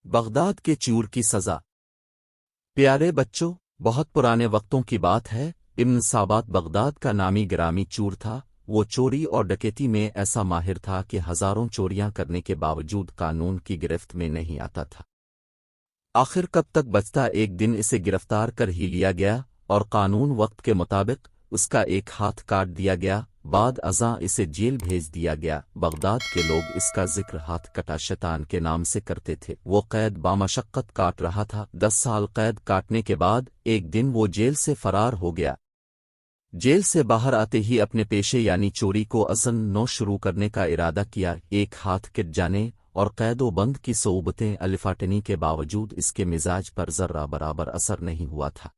Baghdad کے چور کی سزا۔ پیارے بچوں، بہت پرانے وقتوں کی بات ہے۔ ابن سابات بغداد کا نامی گرامی چور تھا۔ وہ چوری اور ڈکیتی میں ایسا ماہر تھا کہ ہزاروں چوریاں کرنے کے باوجود قانون کی گرفت میں نہیں آتا تھا۔ آخر کب تک بچتا، ایک دن اسے گرفتار کر ہی لیا گیا اور قانون وقت کے مطابق اس کا ایک ہاتھ کاٹ دیا گیا۔ بعد ازاں اسے جیل بھیج دیا گیا۔ بغداد کے لوگ اس کا ذکر ہاتھ کٹا شیطان کے نام سے کرتے تھے۔ وہ قید بامشقت کاٹ رہا تھا۔ 10 سال قید کاٹنے کے بعد ایک دن وہ جیل سے فرار ہو گیا۔ جیل سے باہر آتے ہی اپنے پیشے یعنی چوری کو ازن نو شروع کرنے کا ارادہ کیا۔ ایک ہاتھ کٹ جانے اور قید و بند کی صعوبتیں الفاٹنی کے باوجود اس کے مزاج پر ذرہ برابر اثر نہیں ہوا تھا۔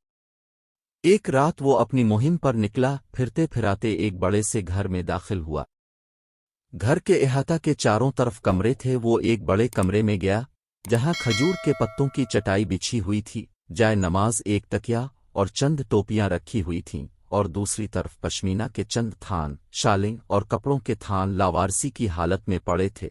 ایک رات وہ اپنی مہم پر نکلا، پھرتے پھراتے ایک بڑے سے گھر میں داخل ہوا۔ گھر کے احاطہ کے چاروں طرف کمرے تھے۔ وہ ایک بڑے کمرے میں گیا جہاں کھجور کے پتوں کی چٹائی بچھی ہوئی تھی، جائے نماز، ایک تکیا اور چند ٹوپیاں رکھی ہوئی تھیں، اور دوسری طرف پشمینہ کے چند تھان، شالیں اور کپڑوں کے تھان لاوارسی کی حالت میں پڑے تھے۔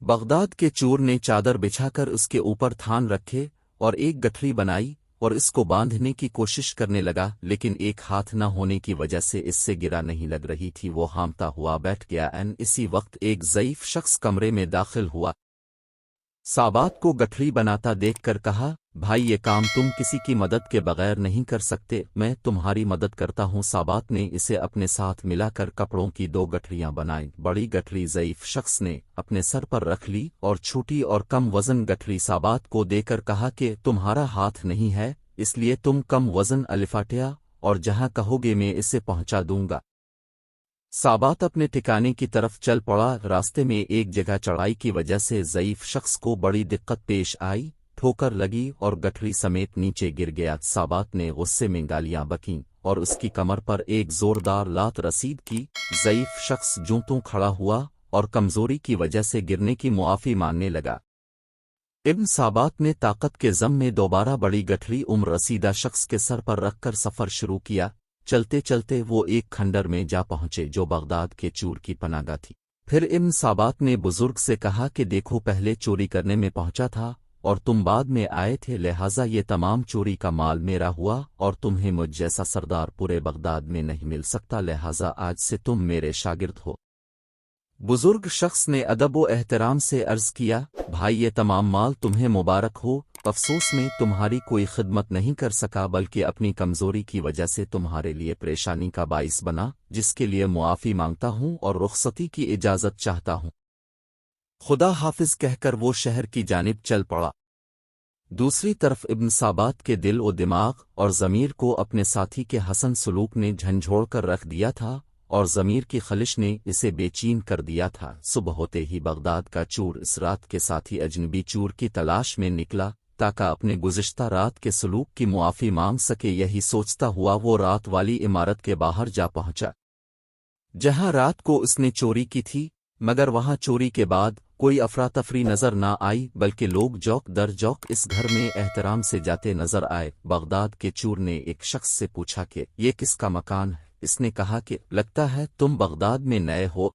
بغداد کے چور نے چادر بچھا کر اس کے اوپر تھان رکھے اور ایک گٹھڑی بنائی اور اس کو باندھنے کی کوشش کرنے لگا، لیکن ایک ہاتھ نہ ہونے کی وجہ سے اس سے گرا نہیں لگ رہی تھی۔ وہ ہامتا ہوا بیٹھ گیا۔ اسی وقت ایک ضعیف شخص کمرے میں داخل ہوا۔ سابات کو گٹھڑی بناتا دیکھ کر کہا، بھائی، یہ کام تم کسی کی مدد کے بغیر نہیں کر سکتے، میں تمہاری مدد کرتا ہوں۔ سابات نے اسے اپنے ساتھ ملا کر کپڑوں کی 2 گٹھڑیاں بنائیں۔ بڑی گٹھڑی ضعیف شخص نے اپنے سر پر رکھ لی اور چھوٹی اور کم وزن گٹھڑی سابات کو دے کر کہا کہ تمہارا ہاتھ نہیں ہے، اس لیے تم کم وزن الفاٹیا اور جہاں کہو گے میں اسے پہنچا دوں گا۔ سابات اپنے ٹھکانے کی طرف چل پڑا۔ راستے میں ایک جگہ چڑھائی کی وجہ سے ضعیف شخص کو بڑی دقت پیش آئی، ٹھوکر لگی اور گٹھڑی سمیت نیچے گر گیا۔ سابات نے غصے میں گالیاں بکیں اور اس کی کمر پر ایک زوردار لات رسید کی۔ ضعیف شخص جوں کھڑا ہوا اور کمزوری کی وجہ سے گرنے کی معافی مانگنے لگا۔ ابن سابات نے طاقت کے ضم میں دوبارہ بڑی گٹھڑی عمر رسیدہ شخص کے سر پر رکھ کر سفر شروع کیا۔ چلتے چلتے وہ ایک کھنڈر میں جا پہنچے جو بغداد کے چور کی پناہ گاہ تھی۔ پھر ابن سابات نے بزرگ سے کہا کہ دیکھو، پہلے چوری کرنے میں پہنچا تھا اور تم بعد میں آئے تھے، لہٰذا یہ تمام چوری کا مال میرا ہوا اور تمہیں مجھ جیسا سردار پورے بغداد میں نہیں مل سکتا، لہٰذا آج سے تم میرے شاگرد ہو۔ بزرگ شخص نے ادب و احترام سے عرض کیا، بھائی، یہ تمام مال تمہیں مبارک ہو، افسوس میں تمہاری کوئی خدمت نہیں کر سکا، بلکہ اپنی کمزوری کی وجہ سے تمہارے لیے پریشانی کا باعث بنا، جس کے لیے معافی مانگتا ہوں اور رخصتی کی اجازت چاہتا ہوں۔ خدا حافظ کہہ کر وہ شہر کی جانب چل پڑا۔ دوسری طرف ابن سابات کے دل و دماغ اور ضمیر کو اپنے ساتھی کے حسن سلوک نے جھنجھوڑ کر رکھ دیا تھا اور ضمیر کی خلش نے اسے بے چین کر دیا تھا۔ صبح ہوتے ہی بغداد کا چور اس رات کے ساتھی اجنبی چور کی تلاش میں نکلا تاکہ اپنے گزشتہ رات کے سلوک کی معافی مانگ سکے۔ یہی سوچتا ہوا وہ رات والی عمارت کے باہر جا پہنچا جہاں رات کو اس نے چوری کی تھی، مگر وہاں چوری کے بعد کوئی افراتفری نظر نہ آئی، بلکہ لوگ جوک در جوک اس گھر میں احترام سے جاتے نظر آئے۔ بغداد کے چور نے ایک شخص سے پوچھا کہ یہ کس کا مکان ہے؟ اس نے کہا کہ لگتا ہے تم بغداد میں نئے ہو،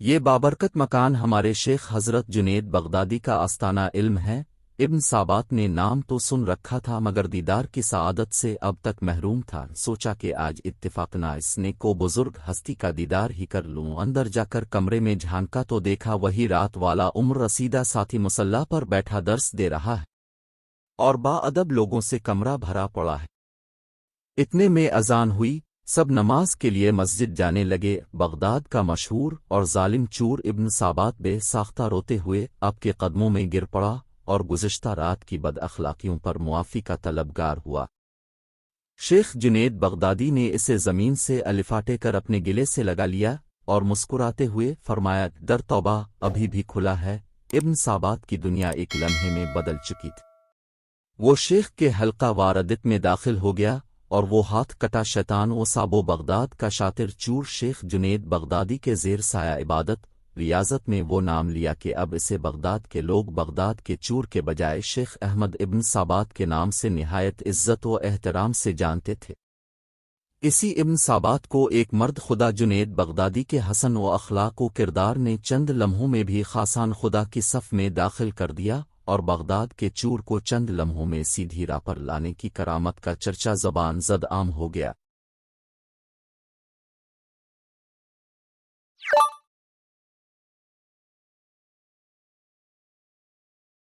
یہ بابرکت مکان ہمارے شیخ حضرت جنید بغدادی کا آستانہ علم ہے۔ ابن سابات نے نام تو سن رکھا تھا مگر دیدار کی سعادت سے اب تک محروم تھا۔ سوچا کہ آج اتفاقنا اس نے کو بزرگ ہستی کا دیدار ہی کر لوں۔ اندر جا کر کمرے میں جھانکا تو دیکھا وہی رات والا عمر رسیدہ ساتھی مصلی پر بیٹھا درس دے رہا ہے اور با ادب لوگوں سے کمرہ بھرا پڑا ہے۔ اتنے میں اذان ہوئی، سب نماز کے لیے مسجد جانے لگے۔ بغداد کا مشہور اور ظالم چور ابن سابات بے ساختہ روتے ہوئے آپ کے قدموں میں گر پڑا اور گزشتہ رات کی بد اخلاقیوں پر معافی کا طلبگار ہوا۔ شیخ جنید بغدادی نے اسے زمین سے الفاٹے کر اپنے گلے سے لگا لیا اور مسکراتے ہوئے فرمایا، در توبہ ابھی بھی کھلا ہے۔ ابن سابات کی دنیا ایک لمحے میں بدل چکی تھی۔ وہ شیخ کے حلقہ واردت میں داخل ہو گیا اور وہ ہاتھ کٹا شیطان و سابو بغداد کا شاطر چور شیخ جنید بغدادی کے زیر سایہ عبادت ریاضت میں وہ نام لیا کہ اب اسے بغداد کے لوگ بغداد کے چور کے بجائے شیخ احمد ابن سابات کے نام سے نہایت عزت و احترام سے جانتے تھے۔ اسی ابن سابات کو ایک مرد خدا جنید بغدادی کے حسن و اخلاق و کردار نے چند لمحوں میں بھی خاصان خدا کی صف میں داخل کر دیا اور بغداد کے چور کو چند لمحوں میں سیدھی راہ پر لانے کی کرامت کا چرچا زبان زد عام ہو گیا۔